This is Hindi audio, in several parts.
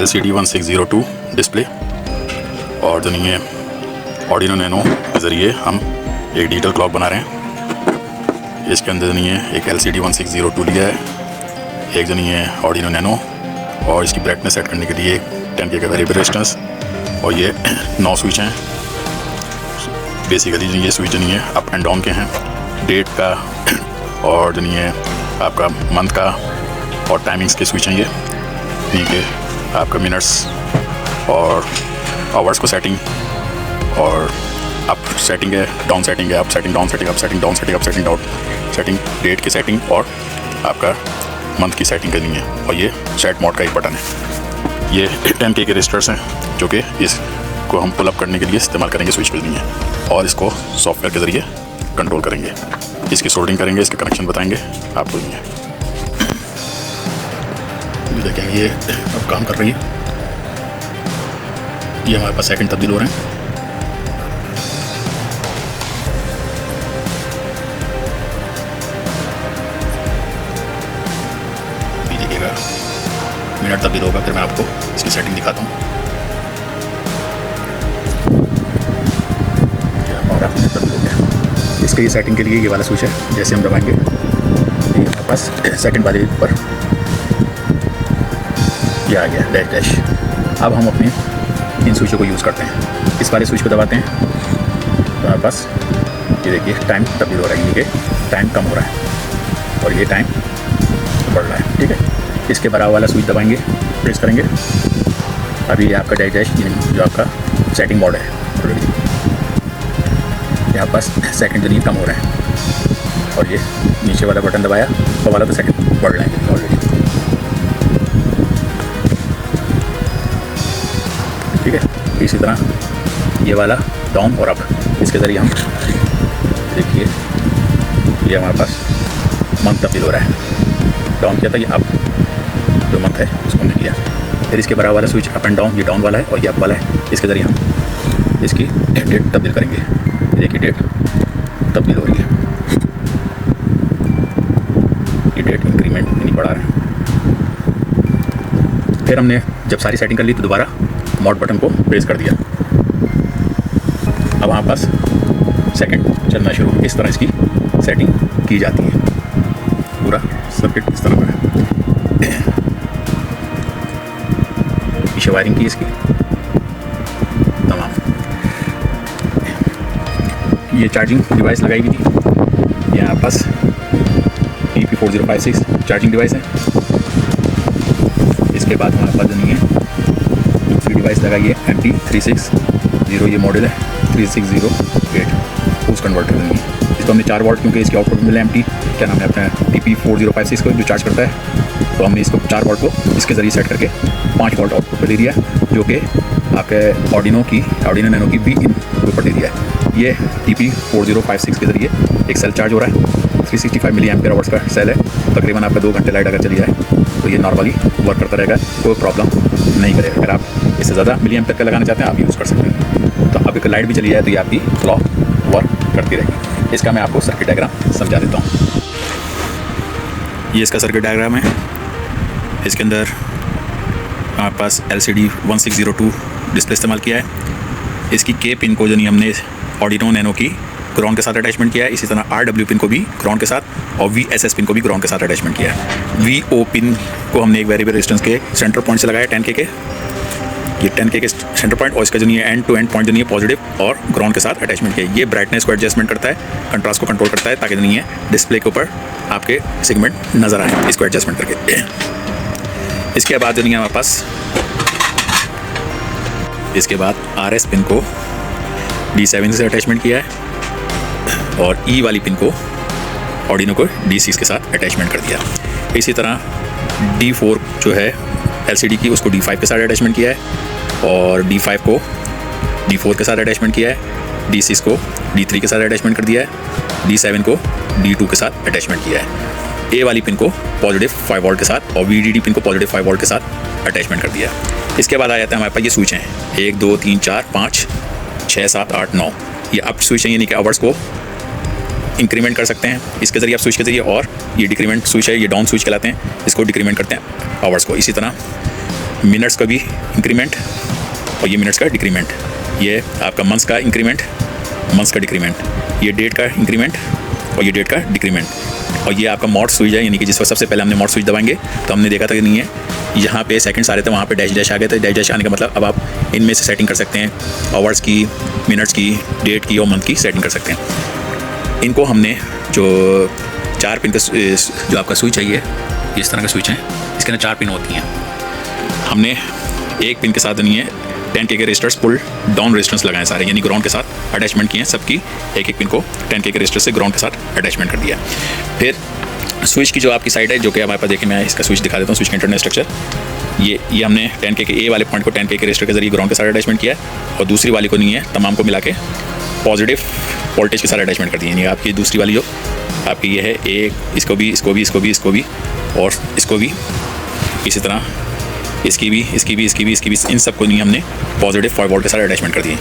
LCD 1602 डिस्प्ले और जो नहीं है ऑर्डिनो नैनो के ज़रिए हम एक डिजिटल क्लॉक बना रहे हैं। इसके अंदर जो नहीं है एक LCD 1602 लिया है, एक जो नहीं है ऑर्डिनो नैनो और इसकी ब्राइटनेस सेट करने के लिए 10K का वेरिएबल रेजिस्टेंस और ये 9 स्विच हैं। बेसिकली ये स्विच नहीं है अप एंड डाउन के हैं, डेट का और जो नहीं है आपका मंथ का और टाइमिंग्स के स्विच हैं। ये ठीक है, आपका मिनट्स और आवर्स को सेटिंग और अप सेटिंग है, डाउन सेटिंग है, up setting, down setting, up setting, down setting, up setting, down setting, date की सेटिंग और आपका मंथ की सेटिंग करनी है। और ये सेट मोड का एक बटन है। ये 10K के रजिस्टर्स हैं जो कि इसको हम पुल अप करने के लिए इस्तेमाल करेंगे, स्विच पे नहीं है और इसको सॉफ्टवेयर के ज़रिए कंट्रोल करेंगे। इसकी सोल्डरिंग करेंगे, इसके कनेक्शन बताएंगे आपको। नहीं है देखें ये अब काम कर रही है, ये हमारे पास सेकंड तब्दील हो रहे हैं। ये देखिएगा मिनट तब्दील होगा, फिर मैं आपको इसकी सेटिंग दिखाता हूँ। इसके ये सेटिंग के लिए ये वाला स्विच है, जैसे हम दबाएंगे ये हमारे पास सेकंड वाले पर ये आ गया डैश डैश। अब हम अपने इन स्विचों को यूज़ करते हैं। इस वाले स्विच को दबाते हैं तो हमारे पास ये देखिए टाइम तब्दील हो रहा है, ये टाइम कम हो रहा है और ये टाइम बढ़ रहा है। ठीक है, इसके बराबर वाला स्विच दबाएंगे, प्रेस करेंगे। अभी ये आपका डैश डैश जो आपका सेटिंग मोड है ऑलरेडी, यहाँ पास सेकंड जो नहीं कम हो रहा है और ये नीचे वाला बटन दबाया तो वाला तो सेकंड बढ़ रहा है ऑलरेडी। ठीक है, इसी तरह ये वाला डाउन और अप, इसके ज़रिए हम देखिए ये हमारे पास मंथ तब्दील हो रहा है। डाउन किया था, ये अप जो मंथ है उसको हमने किया। फिर इसके बराबर वाला स्विच अप एंड डाउन, ये डाउन वाला है और ये अप वाला है। इसके ज़रिए हम इसकी डेट तब्दील करेंगे। देखिए डेट तब्दील हो रही है, ये डेट इंक्रीमेंट नहीं बढ़ा रहे हैं। फिर हमने जब सारी सेटिंग कर ली तो दोबारा मोड बटन को प्रेस कर दिया। अब हमारे पास सेकंड चलना शुरू, इस तरह इसकी सेटिंग की जाती है। पूरा सर्किट इस तरह का है। पीछे वायरिंग की इसकी तमाम, ये चार्जिंग डिवाइस लगाई हुई थी। यहाँ पास TP4056 चार्जिंग डिवाइस है। इसके बाद हमारे पास नहीं है दूसरी डिवाइस लगाई है MT360, ये मॉडल है 3608 बूस्ट कन्वर्टर नहीं है। इसको हमने 4 वॉट, क्योंकि इसके आउटपुट मिले MT क्या नाम है अपना TP4056 को जो चार्ज करता है, तो हमने इसको 4 वॉट को इसके ज़रिए सेट करके 5 वॉट आउटपुट पर दे दिया, जो कि आपके ऑर्डिनो नैनो की भी इनपुट पर दे दिया है। ये TP4056 के ज़रिए एक सेल चार्ज हो रहा है। 365 मिली एम्पियर आवर्स का सेल है। तकरीबन आपका 2 घंटे लाइट अगर चली जाए तो ये नॉर्मली वर्क करता रहेगा, कोई प्रॉब्लम नहीं करेगा। अगर आप इससे ज़्यादा मिली एम्पियर का लगाना चाहते हैं आप यूज़ कर सकते हैं। तो अब एक लाइट भी चली जाए तो ये आपकी क्लॉक वर्क करती रहेगी। इसका मैं आपको सर्किट डायग्राम समझा देता हूँ। ये इसका सर्किट डायग्राम है। इसके अंदर हमारे पास LCD 1602 डिस्प्ले इस्तेमाल किया है। इसकी K पिन को जो नहीं हमने ऑर्डिनो नैनो की ग्राउंड के साथ अटैचमेंट किया है। इसी तरह RW पिन को भी ग्राउंड के साथ और VSS पिन को भी ग्राउंड के साथ अटैचमेंट किया है। VO पिन को हमने एक वेरिएबल रेजिस्टेंस के सेंटर पॉइंट से लगाया 10K के, ये 10K के सेंटर पॉइंट, और इसका जो नहीं है एंड टू एंड पॉइंट जो नहीं है पॉजिटिव और ग्राउंड के साथ अटैचमेंट किया है। ये ब्राइटनेस को एडजस्टमेंट करता है, कंट्रास्ट को कंट्रोल करता है, ताकि नहीं है डिस्प्ले के ऊपर आपके सेगमेंट नज़र आए, इसको एडजस्टमेंट करके। इसके बाद जो नहीं है हमारे पास, इसके बाद RS पिन को D7 से अटैचमेंट किया है और E वाली पिन को ऑर्डिनो को D6 के साथ अटैचमेंट कर दिया। इसी तरह D4 जो है LCD की, उसको D5 के साथ अटैचमेंट किया है और D5 को D4 के साथ अटैचमेंट किया है। D6 को D3 के साथ अटैचमेंट कर दिया है। D7 को D2 के साथ अटैचमेंट किया है। A वाली पिन को पॉजिटिव 5 वोल्ट के साथ और VDD पिन को पॉजिटिव 5 वोल्ट के साथ अटैचमेंट कर दिया। इसके बाद आ जाता है हमारे पास ये स्विच हैं 1 2 3 4 5 6 7 8 9। ये अप स्विच है, यानी कि आवर्स को इंक्रीमेंट कर सकते हैं इसके ज़रिए, आप स्विच के ज़रिए। और ये डिक्रीमेंट स्विच है, ये डाउन स्विच कहलाते हैं, इसको डिक्रीमेंट करते हैं आवर्स को। इसी तरह मिनट्स का भी इंक्रीमेंट और ये मिनट्स का डिक्रीमेंट, ये आपका मंथ्स का इंक्रीमेंट, मंथ्स का डिक्रीमेंट, ये डेट का इंक्रीमेंट और ये डेट का डिक्रीमेंट। और ये आपका मॉड स्विच है, यानी कि जिस पर सबसे पहले हमने मॉड स्विच दबाएंगे तो हमने देखा था कि नहीं है, यहाँ पे सेकंड्स आ रहे थे, वहाँ पे डैश डैश आ गए थे। डैश डैश आने का मतलब अब आप इनमें से सेटिंग कर सकते हैं, आवर्स की, मिनट्स की, डेट की और मंथ की सेटिंग कर सकते हैं। इनको हमने जो 4 पिन का जो आपका स्विच है, ये इस तरह का स्विच है, इसके अंदर 4 पिन होती हैं। हमने एक पिन के साथ नहीं है 10K के रेजिस्टर्स पुल डाउन रेजिस्टेंस लगाए सारे, यानी ग्राउंड के साथ अटैचमेंट किए हैं सबकी, एक पिन को 10K के रेजिस्टर से ग्राउंड के साथ अटैचमेंट कर दिया। फिर स्विच की जो आपकी साइड है, जो कि हमारे पास, देखिए मैं इसका स्विच दिखा देता हूँ, स्विच का इंटरनल स्ट्रक्चर। ये हमने 10K के ए वाले पॉइंट को 10K के रेजिस्टर के जरिए ग्राउंड के साथ अटैचमेंट किया है और दूसरी वाली को नहीं है, तमाम को मिला के पॉजिटिव वोल्टेज के साथ अटैचमेंट कर दिए। यानी आपकी दूसरी वाली जो आपकी ये है, एक इसको भी, इसको भी, इसको भी, इसको भी और इसको भी, इसी तरह इसकी भी, इसकी भी, इसकी भी, इसकी भी, इन सबको नहीं हमने पॉजिटिव 5 वोल्ट के साथ अटैचमेंट कर दिए।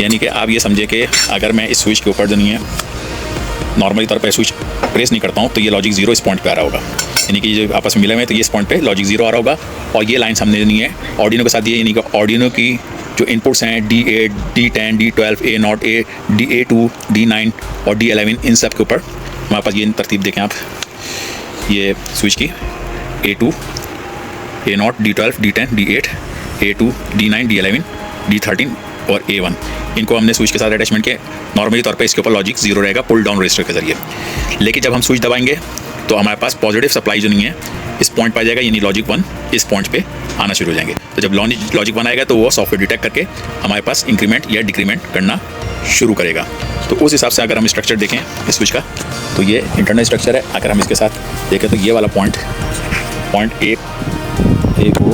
यानी कि आप ये समझे कि अगर मैं इस स्विच के ऊपर जो नहीं है नॉर्मली तौर पर स्विच प्रेस नहीं करता हूँ तो ये लॉजिक 0 इस पॉइंट पे आ रहा होगा, यानी कि जो आपस में मिले हुए हैं तो ये इस पॉइंट पे लॉजिक 0 आ रहा होगा। और ये लाइन्स हमने नहीं है ऑर्डिनो के साथ दिए, यानी कि ऑर्डिनो की जो इनपुट्स हैं D8, D10, D12, A0, DA2, D9 और D11, इन सब के ऊपर हमारे पास ये तरतीब देखें आप, ये स्विच की A2, A0, D12, D10, D8, A2, D9, D11, D13 और A1, इनको हमने स्विच के साथ अटैचमेंट किया। नॉर्मली तौर पे इसके ऊपर लॉजिक 0 रहेगा पुल डाउन रजिस्टर के जरिए, लेकिन जब हम स्विच दबाएंगे तो हमारे पास पॉजिटिव सप्लाई जो नहीं है इस पॉइंट पर आ जाएगा, यानी लॉजिक 1 इस पॉइंट पे आना शुरू हो जाएंगे। तो जब लॉजिक 1 आएगा तो वो सॉफ्टवेयर डिटेक्ट करके हमारे पास इंक्रीमेंट या डिक्रीमेंट करना शुरू करेगा। तो उस हिसाब से अगर हम स्ट्रक्चर देखें इस स्विच का, तो ये इंटरनल स्ट्रक्चर है। अगर हम इसके साथ देखें तो ये वाला पॉइंट एक को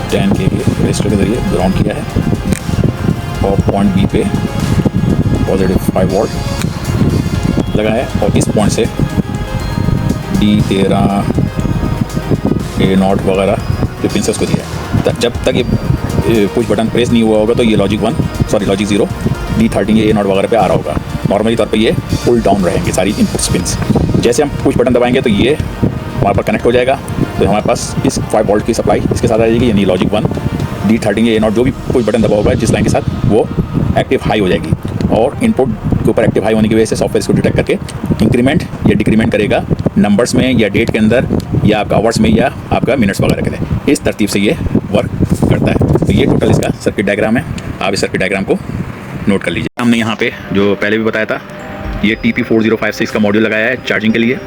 10K के रजिस्टर के जरिए ग्राउंड किया है और पॉइंट बी पे पॉजिटिव 5 वोल्ट लगाया है और इस पॉइंट से D13, A0 वगैरह जो पिन उसको दिया है। जब तक ये पुश बटन प्रेस नहीं हुआ होगा तो ये लॉजिक 0 D13 या A0 वगैरह पे आ रहा होगा। नॉर्मली तौर पे ये पुल डाउन रहेंगे सारी इनपुट्स पिन्स। जैसे हम पुश बटन दबाएंगे तो ये हमारे पास कनेक्ट हो जाएगा, तो हमारे पास इस 5 वोल्ट की सप्लाई इसके साथ आ जाएगी, यानी लॉजिक 1 D13 या A0 जो भी पुश बटन दबा होगा जिस लाइन के साथ, वो एक्टिव हाई हो जाएगी और इनपुट के ऊपर एक्टिव हाई होने की वजह से सॉफ्टवेयर इसको डिटेक्ट करके इंक्रीमेंट या डिक्रीमेंट करेगा नंबर्स में या डेट के अंदर या आपका आवर्स में या आपका मिनट्स वगैरह के लिए। इस तरतीब से ये वर्क करता है। तो ये टोटल इसका सर्किट डायग्राम है, आप इस सर्किट डायग्राम को नोट कर लीजिए। हमने यहाँ पे जो पहले भी बताया था, ये TP4056 का मॉड्यूल लगाया है चार्जिंग के लिए।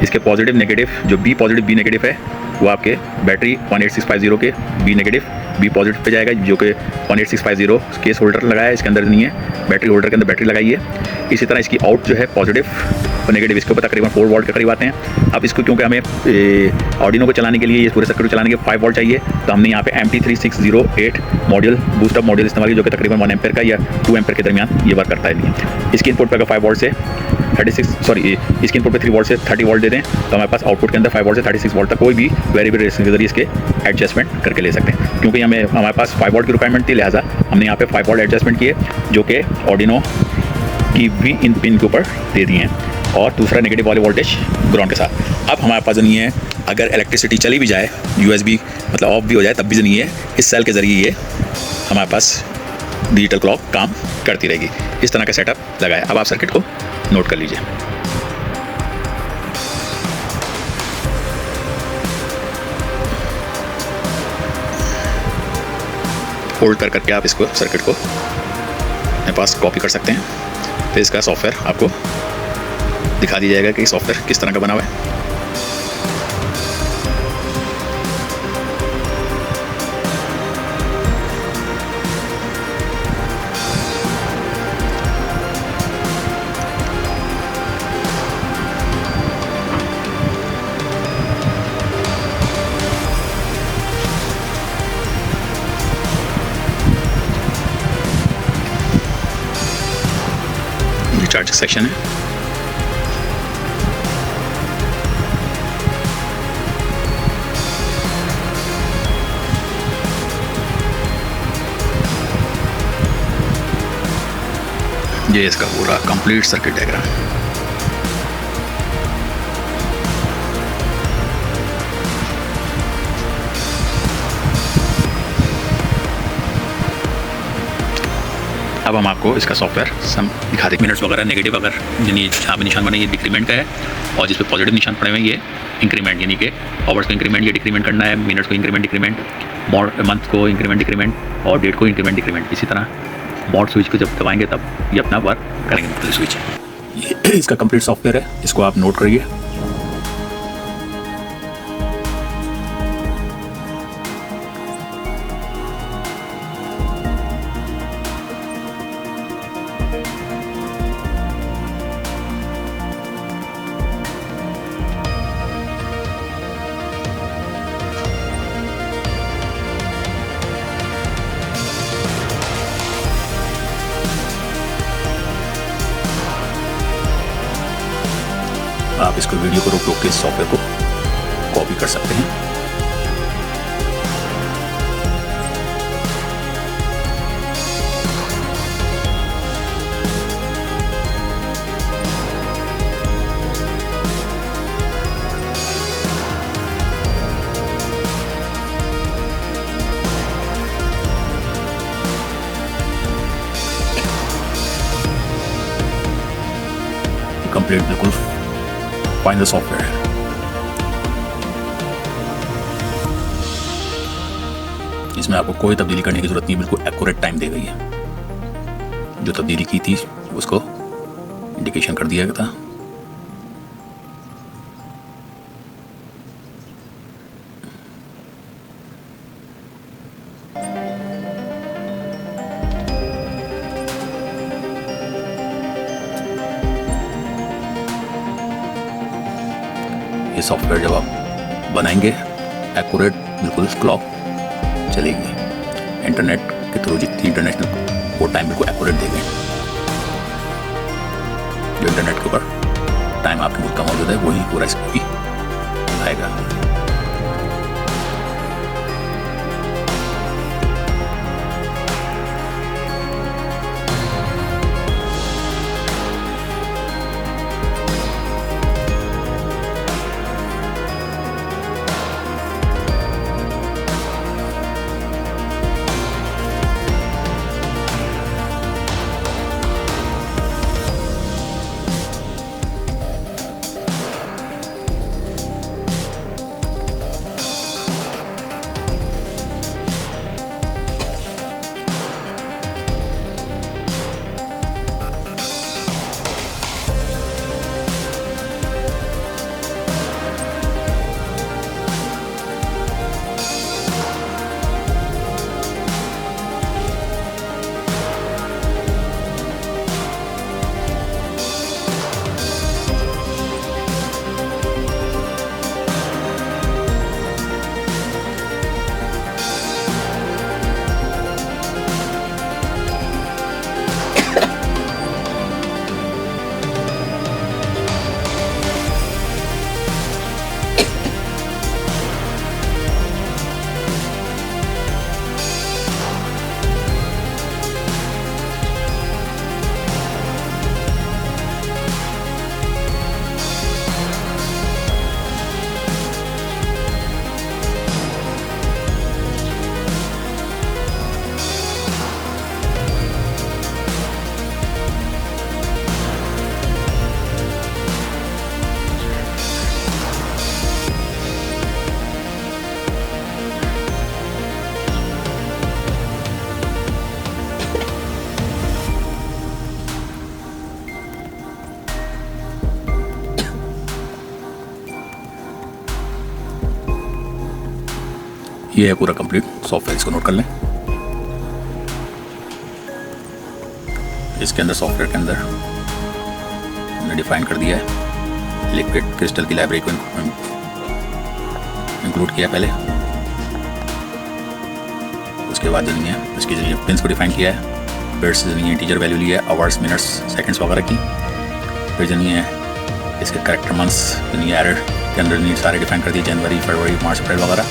इसके पॉजिटिव नेगेटिव, जो बी पॉजिटिव बी नेगेटिव है वो आपके बैटरी 18650 के B negative B positive pay जाएगा, जो कि 18650 केस होल्डर लगाया है, इसके अंदर नहीं है, बैटरी होल्डर के अंदर बैटरी लगाई है। इसी तरह इसकी आउट जो है पॉजिटिव और नेगेटिव इसके ऊपर तकरीबन 4 वोल्ट के करीब आते हैं। अब इसको क्योंकि हमें ऑर्डिनो को चलाने के लिए, ये पूरे सर्किट को चलाने के 5 वोल्ट चाहिए, तो हमने यहाँ पे MT3608 मॉड्यूल बूस्टअप मॉड्यूल इस्तेमाल किया, जो कि तकरीबन 1 एम्पेयर का या 2 एम्पेयर के दरमियान ये वर्क करता है। इसके इनपुट पर 5 वोल्ट से इसके इनपुट पे 3 वोल्ट से 30 वोल्ट दे दें तो हमारे पास आउटपुट के अंदर 5 वोल्ट से 36 वोल्ट तक कोई भी वेरिएबल रेजिस्टेंस के जरिए इसके एडजस्टमेंट करके ले सकते हैं। क्योंकि हमारे पास 5 वोल्ट की रिक्वायरमेंट थी, लिहाजा हमने यहाँ पे 5 वोल्ट एडजस्टमेंट किए, जो कि ऑर्डिनो की भी इन पिन के ऊपर दे दिए हैं, और दूसरा नेगेटिव वाले वोल्टेज ग्राउंड के साथ। अब हमारे पास नहीं है, अगर इलेक्ट्रिसिटी चली भी जाए, USB मतलब ऑफ भी हो जाए, तब भी नहीं है, इस सेल के ज़रिए ये हमारे पास डिजिटल क्लॉक काम करती रहेगी। इस तरह का सेटअप लगाया। अब आप सर्किट को नोट कर लीजिए। होल्ड कर करके आप इसको सर्किट को अपने पास कॉपी कर सकते हैं, फिर इसका सॉफ्टवेयर आपको दिखा दिया जाएगा कि सॉफ्टवेयर किस तरह का बना हुआ है। चार्जिंग सेक्शन है। ये इसका पूरा कंप्लीट सर्किट डायग्राम। अब हम आपको इसका सॉफ्टवेयर सम दिखा दें। मिनट्स वगैरह नेगेटिव अगर यानी जहाँ पे निशान बने ये डिक्रीमेंट का है, और जिस पे पॉजिटिव निशान पड़े हुए हैं ये इंक्रीमेंट, यानी कि आवर्स को इंक्रीमेंट ये डिक्रीमेंट करना है, मिनट्स को इंक्रीमेंट डिक्रीमेंट, मंथ को इंक्रीमेंट डिक्रीमेंट और डेट को इंक्रीमेंट डिक्रीमेंट। इसी तरह मोड स्विच को जब दबाएंगे तब ये अपना वर्क करेंगे मुख्तलिफ स्विच। ये इसका कंप्लीट सॉफ्टवेयर है, इसको आप नोट करिए। आप इसको वीडियो को रोक रोक के इस सॉफ्टवेयर को कॉपी कर सकते हैं। कंप्लीट बिल्कुल फाइनल सॉफ्टवेयर है। इसमें आपको कोई तब्दीली करने की जरूरत नहीं, बिल्कुल एक्यूरेट टाइम दे गई है। जो तब्दीली की थी उसको इंडिकेशन कर दिया गया था। ये सॉफ्टवेयर जब आप बनाएंगे एक्यूरेट बिल्कुल क्लॉक चलेगी। इंटरनेट के थ्रू जितनी इंटरनेशनल वो टाइम बिल्कुल एक्यूरेट देंगे। जो इंटरनेट के ऊपर टाइम आपके मुल्क का मौजूद है वही पूरा इसको भी आएगा। ये है पूरा कंप्लीट सॉफ्टवेयर, इसको नोट कर लें। इसके अंदर सॉफ्टवेयर के अंदर हमने डिफाइन कर दिया है लिक्विड क्रिस्टल की लाइब्रेरी को इंक्लूड किया पहले। उसके बाद जो नहीं है इसकी जो पिन्स को डिफाइन किया है, बिट्स जो नहीं है इंटीजर वैल्यू लिया है, आवर्स मिनट्स सेकंड्स वगैरह की। फिर जो नहीं है इसके करेक्टर मंथ्स जो नहीं है एरर के अंदर नहीं सारे डिफाइन कर दिए, जनवरी फरवरी मार्च अप्रैल वगैरह।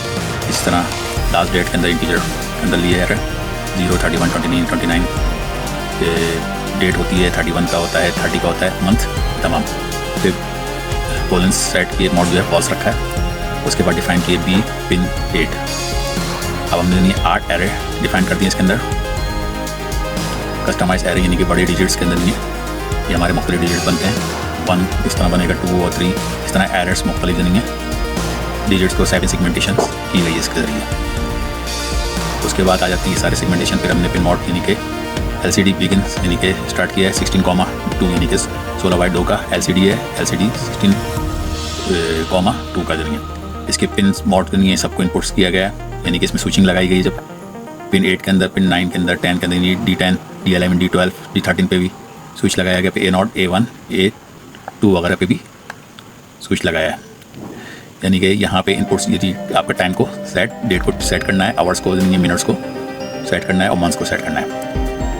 इस तरह लास्ट डेट के अंदर इंटीजर के अंदर लिए एरर 0, 31, 29, 29 डेट होती है, 31 का होता है, 30 का होता है मंथ तमाम। फिर कोलन सेट की मोड जो है फॉल्स रखा है। उसके बाद डिफाइन किए बी पिन 8। अब हमने 8 एरर डिफाइन कर दिए इसके अंदर। कस्टमाइज एरे यानी कि बड़े डिजिट्स के अंदर नहीं है, ये हमारे मुख्तलिफ डिजिट बनते हैं। 1 इस तरह बनेगा, 2 और 3 इस तरह एरर्स मुख्तलिफ नहीं है, डिजिट्स को 7 सेगमेंटेशन की गई है इसके ज़रिए। उसके बाद आ जाती है सारे सेगमेंटेशन। फिर हमने पिन मोड यानी कि LCD बिगिन्स यानी कि स्टार्ट किया है 16,2 यानी कि 16 बाई 2 का LCD है, LCD 16,2 का जरिए। इसके पिन मोड के लिए सबको इनपुट्स किया गया यानी कि इसमें स्विचिंग लगाई गई। जब पिन 8 के अंदर, पिन 9 के अंदर, 10 के अंदर D10, D11, D12, D13 पे भी स्विच लगाया गया। फिर A0, A1, A2 वगैरह पे भी स्विच लगाया है। यानी कि यहाँ पे इनपुट्स यदि आपका टाइम को डेट को सेट करना है, आवर्स को यानी मिनट्स को सेट करना है और मंथ्स को सेट करना है।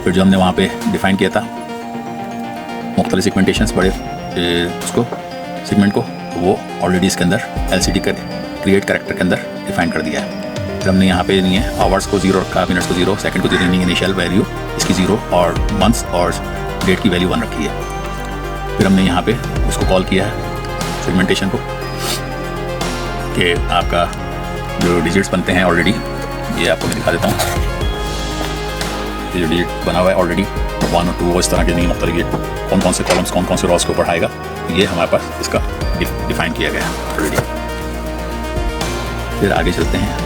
फिर जो हमने वहाँ पे डिफ़ाइन किया था मुख्तलिफ सेगमेंटेशंस बड़े उसको सेगमेंट को, वो ऑलरेडी इसके अंदर LCD का क्रिएट कैरेक्टर के अंदर डिफ़ाइन कर दिया है। फिर हमने यहाँ पे नहीं है आवर्स को 0 रखा, मिनट्स को 0, सेकंड को 0 यानी इनिशियल वैल्यू इसकी 0 और मंथ्स और डेट की वैल्यू 1 रखी है। फिर हमने यहाँ पे उसको कॉल किया है सेगमेंटेशन को कि आपका जो डिजिट्स बनते हैं ऑलरेडी, ये आपको मैं दिखा देता हूँ। ये जो डिजिट बना हुआ है ऑलरेडी 1 और 2 इस तरह के नहीं मुख्तलिफ ये कौन कौन से कॉलम्स कौन कौन से रॉस को बढ़ाएगा, ये हमारे पास इसका डिफ़ाइन किया गया है ऑलरेडी। फिर आगे चलते हैं।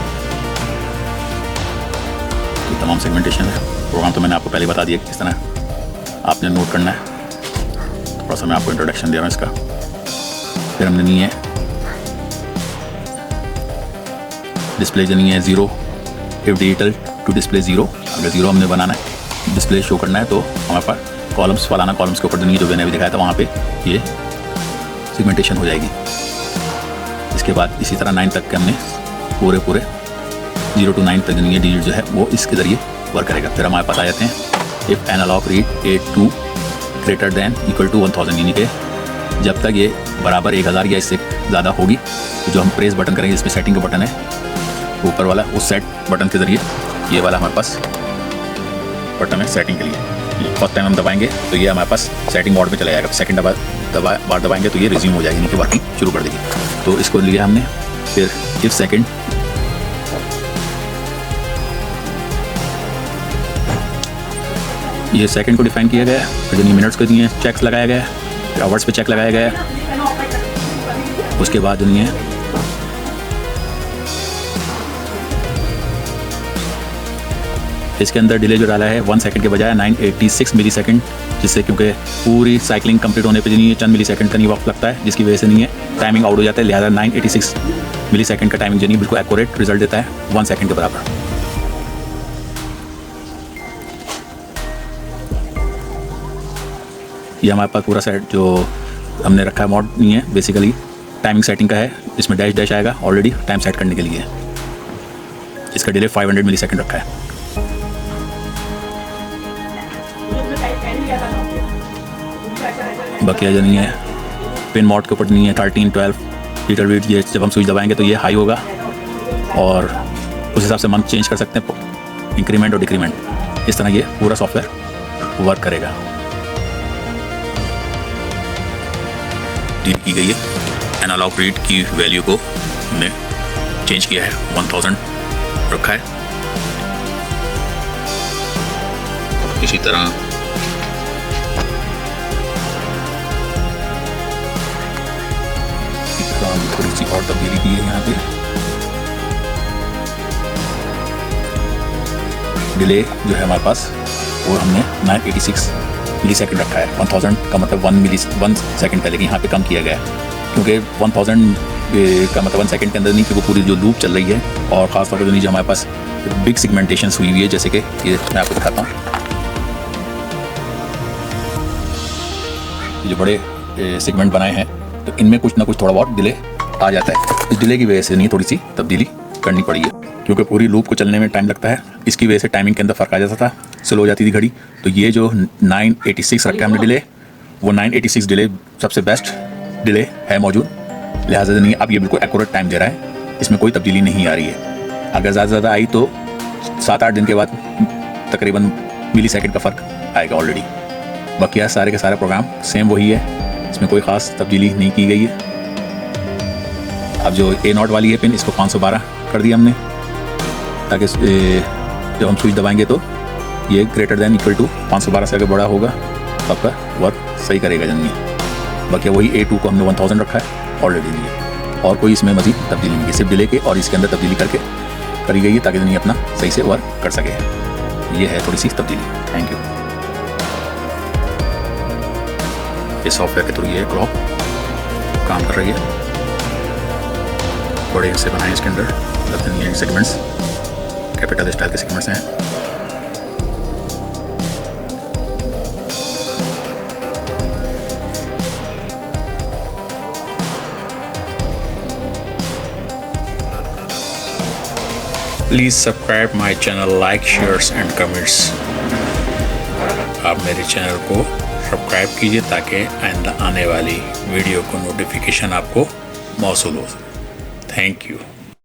ये तमाम सेगमेंटेशन है। प्रोग्राम तो मैंने आपको पहले बता दिया कि किस तरह आपने नोट करना है। थोड़ा सा मैं आपको इंट्रोडक्शन दे रहा हूँ इसका। फिर हमने नहीं है डिस्प्ले जो नहीं है 0 इफ डिजिटल टू डिस्प्ले 0, अगर 0 हमने बनाना है, डिस्प्ले शो करना है तो हमारे पास कॉलम्स फलाना कॉलम्स के ऊपर जो नहीं जो मैंने अभी दिखाया था वहाँ पे ये सेगमेंटेशन हो जाएगी। इसके बाद इसी तरह 9 तक के हमने पूरे 0 to 9 तक जो है डिजिट जो है वो इसके ज़रिए वर्क करेगा। फिर हमारे पास आ जाते हैं if analog read 82 greater than equal to 1000 यानी कि जब तक ये बराबर 1000 या इससे ज़्यादा होगी तो जो हम प्रेस बटन करेंगे, इसमें सेटिंग का बटन है ऊपर वाला, उस सेट बटन के ज़रिए ये वाला हमारे पास बटन है सेटिंग के लिए। फर्स्ट टाइम हम दबाएंगे तो ये हमारे पास सेटिंग मोड में चला जाएगा। सेकंड बार दबाएंगे तो ये रिज्यूम हो जाएगी यानी कि वर्किंग शुरू कर देगी। तो इसको लिया हमने। फिर इफ सेकंड ये सेकंड को डिफाइन किया गया है। फिर जो मिनट्स को दिए चेक्स लगाया गया है, फिर आवर्स पे चेक लगाया गया है। उसके बाद जो है इसके अंदर डिले जो डाला है 1 सेकंड के बजाय 986 मिली सेकंड, जिससे क्योंकि पूरी साइकिलिंग कंप्लीट होने पे जो नहीं है चंद मिली सेकंड का नहीं वक्त लगता है, जिसकी वजह से नहीं है टाइमिंग आउट हो जाता है। लिहाजा 986 मिली सेकंड का टाइमिंग जो नहीं बिल्कुल एक्यूरेट रिजल्ट देता है 1 सेकंड के बराबर। ये हमारे पास पूरा सेट जो हमने रखा है मोड नहीं है, बेसिकली टाइमिंग सेटिंग का है। इसमें डैश डैश आएगा ऑलरेडी टाइम सेट करने के लिए। इसका डिले 500 मिली सेकंड रखा है। बाकी जो नहीं है पिन मोड के ऊपर नहीं है 13, 12 लीटर वीट, ये जब हम स्विच दबाएंगे तो ये हाई होगा और उस हिसाब से मंथ चेंज कर सकते हैं, इंक्रीमेंट और डिक्रीमेंट। इस तरह ये पूरा सॉफ्टवेयर वर्क करेगा। डील की गई है एनालॉग रीड की वैल्यू को हमने चेंज किया है, 1000 रखा है। इसी तरह थोड़ी सी और तब्दीली की है यहाँ पे। डिले जो है हमारे पास वो हमने 986 मिली सेकेंड रखा है। 1000 का मतलब 1 सेकेंड का, लेकिन यहाँ पे कम किया गया है क्योंकि 1000 का मतलब 1 सेकेंड के अंदर नहीं कि वो पूरी जो लूप चल रही है। और ख़ासतौर पर जो हमारे पास बिग सेगमेंटेशन हुई हुई है, जैसे कि ये मैं आपको दिखाता हूँ। जो बड़े सेगमेंट बनाए हैं तो इनमें कुछ ना कुछ थोड़ा बहुत डिले आ जाता है। इस डिले की वजह से नहीं थोड़ी सी तब्दीली करनी पड़ी है क्योंकि पूरी लूप को चलने में टाइम लगता है। इसकी वजह से टाइमिंग के अंदर फ़र्क आ जाता था, स्लो हो जाती थी घड़ी। तो ये जो 986 रखा है हमने डिले, वो 986 डिले सबसे बेस्ट डिले है मौजूद। लिहाजा नहीं अब ये बिल्कुल एक्यूरेट टाइम दे रहा है, इसमें कोई तब्दीली नहीं आ रही है। अगर ज़्यादा से ज़्यादा आई तो 7-8 दिन के बाद तकरीबन मिली सेकेंड का फ़र्क आएगा ऑलरेडी। बाकी सारे के सारे प्रोग्राम सेम वही है, इसमें कोई ख़ास तब्दीली नहीं की गई है। अब जो A0 वाली है पिन, इसको 512 कर दिया हमने ताकि जब हम स्विच दबाएंगे तो ये ग्रेटर दैन इक्वल टू 512 से अगर बड़ा होगा तो आपका वर्क सही करेगा जन ये। बाकी वही A2 को हमने 1000 रखा है ऑलरेडी लिए, और कोई इसमें मजीद तब्दीली नहीं है, सिर्फ डिले के और इसके अंदर तब्दीली करके करी गई है ताकि जन ये अपना सही से वर्क कर सके। ये है थोड़ी सी तब्दीली। Thank you. ये सॉफ्टवेयर के थ्रू ये क्रॉप काम कर रही है, बड़े से बनाए इसके अंदर ये सेगमेंट्स कैपिटल स्टाइल के सेगमेंट्स हैं। Please subscribe my channel, like, shares and comments. आप मेरे चैनल को सब्सक्राइब कीजिए ताकि आइंदा आने वाली वीडियो को नोटिफिकेशन आपको मौसूल हो। Thank you.